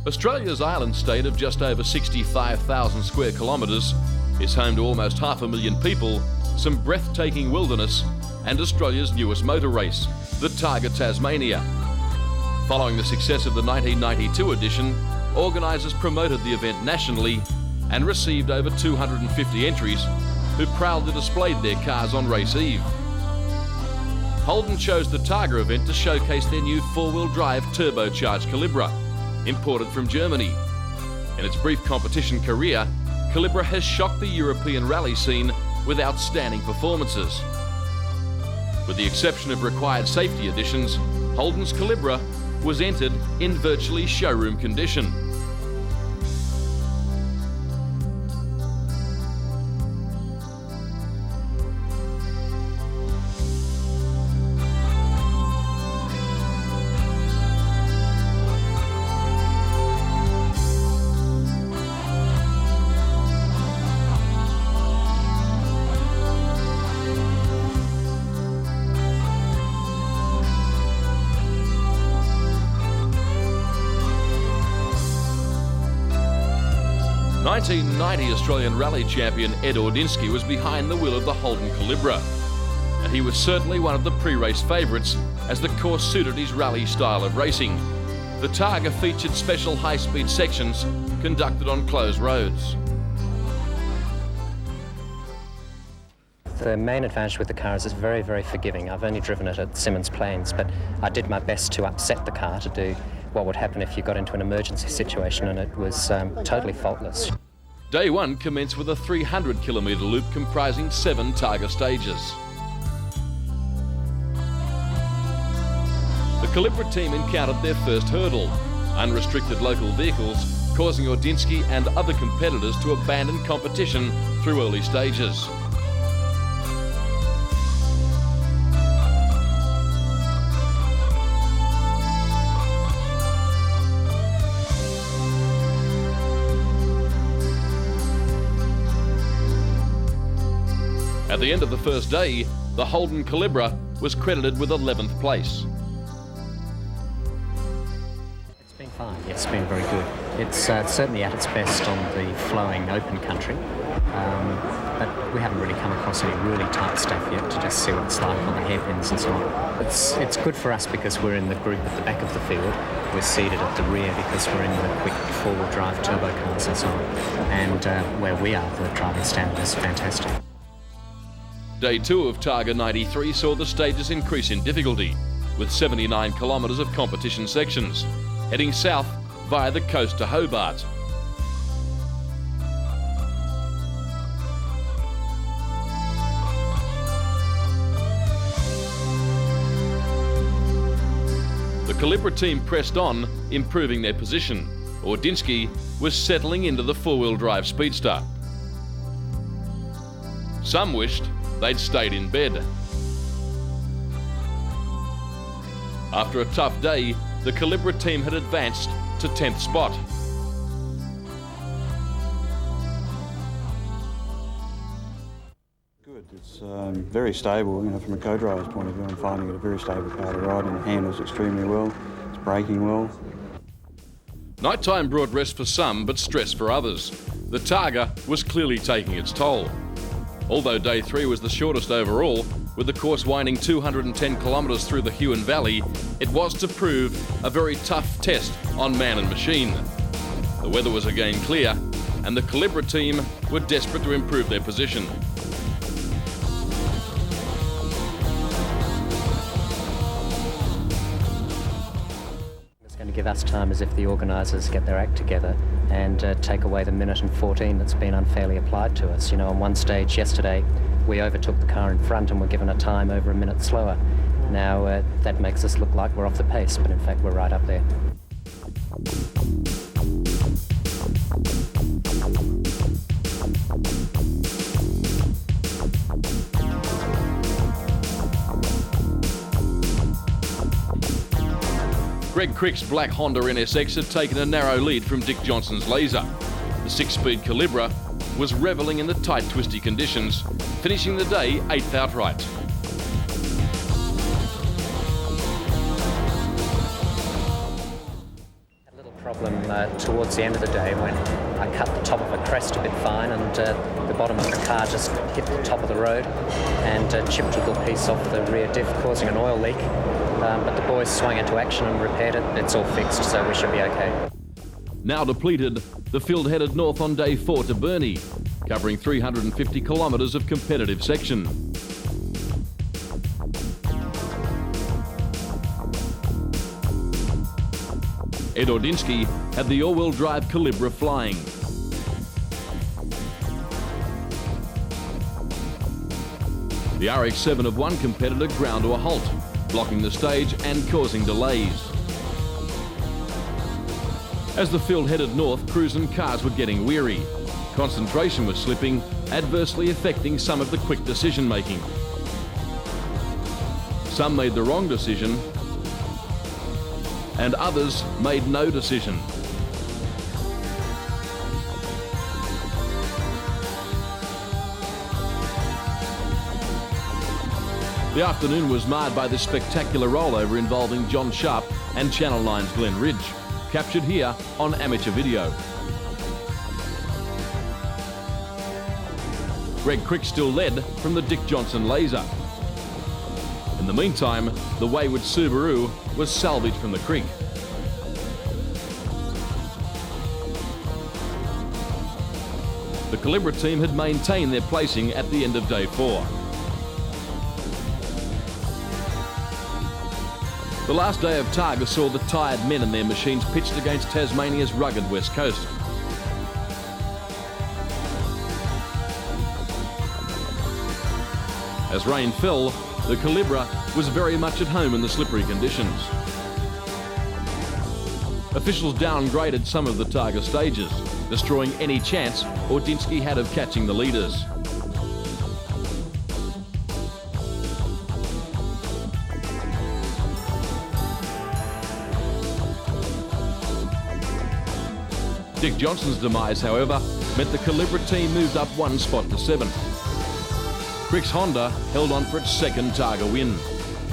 Australia's island state of just over 65,000 square kilometres is home to almost 500,000 people, some breathtaking wilderness, and Australia's newest motor race, the Targa Tasmania. Following the success of the 1992 edition, organisers promoted the event nationally and received over 250 entries who proudly displayed their cars on race eve. Holden chose the Targa event to showcase their new four-wheel drive turbocharged Calibra, imported from Germany. In its brief competition career, Calibra has shocked the European rally scene with outstanding performances. With the exception of required safety additions, Holden's Calibra was entered in virtually showroom condition. The 1990 Australian Rally champion Ed Ordinsky was behind the wheel of the Holden Calibra, and he was certainly one of the pre-race favourites as the course suited his rally style of racing. The Targa featured special high-speed sections conducted on closed roads. The main advantage with the car is it's very, very forgiving. I've only driven it at Symmons Plains, but I did my best to upset the car to do what would happen if you got into an emergency situation, and it was totally faultless. Day one commenced with a 300-kilometre loop comprising 7 Targa stages. The Calibra team encountered their first hurdle, unrestricted local vehicles, causing Ordinsky and other competitors to abandon competition through early stages. At the end of the first day, the Holden Calibra was credited with 11th place. It's been fine. It's been very good. It's certainly at its best on the flowing open country, but we haven't really come across any really tight stuff yet to just see what it's like on the hairpins and so on. It's good for us because we're in the group at the back of the field. We're seated at the rear because we're in the quick four-wheel drive turbo cars and so on. And where we are, the driving standard is fantastic. Day 2 of Targa 93 saw the stages increase in difficulty, with 79 kilometres of competition sections, heading south via the coast to Hobart. The Calibra team pressed on, improving their position. Ordinsky was settling into the four-wheel drive Speedster. Some wished they'd stayed in bed. After a tough day, the Calibra team had advanced to 10th spot. Good. It's very stable, from a co-driver's point of view. I'm finding it a very stable car to ride, and it handles extremely well. It's braking well. Nighttime brought rest for some, but stress for others. The Targa was clearly taking its toll. Although Day 3 was the shortest overall, with the course winding 210 kilometres through the Huon Valley, it was to prove a very tough test on man and machine. The weather was again clear, and the Calibra team were desperate to improve their position. It's going to give us time as if the organisers get their act together and take away the minute and 14 that's been unfairly applied to us. On one stage yesterday, we overtook the car in front and were given a time over a minute slower. Now, that makes us look like we're off the pace, but in fact, we're right up there. Greg Crick's black Honda NSX had taken a narrow lead from Dick Johnson's Laser. The 6-speed Calibra was revelling in the tight, twisty conditions, finishing the day 8th outright. Problem towards the end of the day when I cut the top of a crest a bit fine and the bottom of the car just hit the top of the road and chipped a little piece off the rear diff, causing an oil leak. But the boys swung into action and repaired it. It's all fixed, so we should be okay. Now depleted, the field headed north on day 4 to Burnie, covering 350 kilometres of competitive section. Ed Ordinsky had the all-wheel drive Calibra flying. The RX-7 of one competitor ground to a halt, blocking the stage and causing delays. As the field headed north, crews and cars were getting weary. Concentration was slipping, adversely affecting some of the quick decision-making. Some made the wrong decision, and others made no decision. The afternoon was marred by this spectacular rollover involving John Sharp and Channel 9's Glen Ridge, captured here on amateur video. Greg Crick still led from the Dick Johnson Laser. In the meantime, the wayward Subaru was salvaged from the creek. The Calibra team had maintained their placing at the end of day 4. The last day of Targa saw the tired men and their machines pitched against Tasmania's rugged west coast. As rain fell, the Calibra was very much at home in the slippery conditions. Officials downgraded some of the Targa stages, destroying any chance Ordinsky had of catching the leaders. Dick Johnson's demise, however, meant the Calibra team moved up one spot to 7th. Crick's Honda held on for its second Targa win.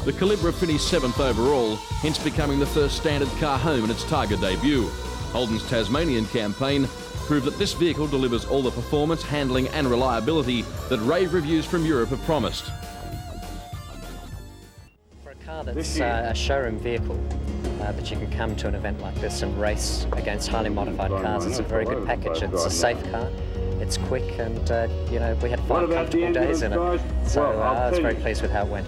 The Calibra finished 7th overall, hence becoming the first standard car home in its Targa debut. Holden's Tasmanian campaign proved that this vehicle delivers all the performance, handling and reliability that rave reviews from Europe have promised. For a car that's a showroom vehicle, that you can come to an event like this and race against highly modified cars, it's a very good package. It's a safe car, it's quick, and you know, we had 5 comfortable days in it, so I was very pleased with how it went.